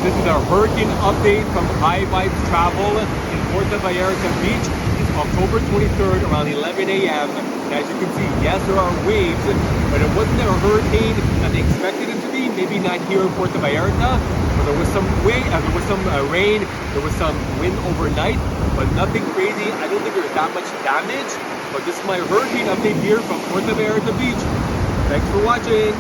This is our hurricane update from High Vibes Travel in Puerto Vallarta Beach. It's October 23rd around 11 a.m. And as you can see, yes, there are waves, but it wasn't a hurricane that they expected it to be. Maybe not here in Puerto Vallarta, but there was some rain, there was some wind overnight, but nothing crazy. I don't think there's that much damage. But this is my hurricane update here from Puerto Vallarta Beach. Thanks for watching.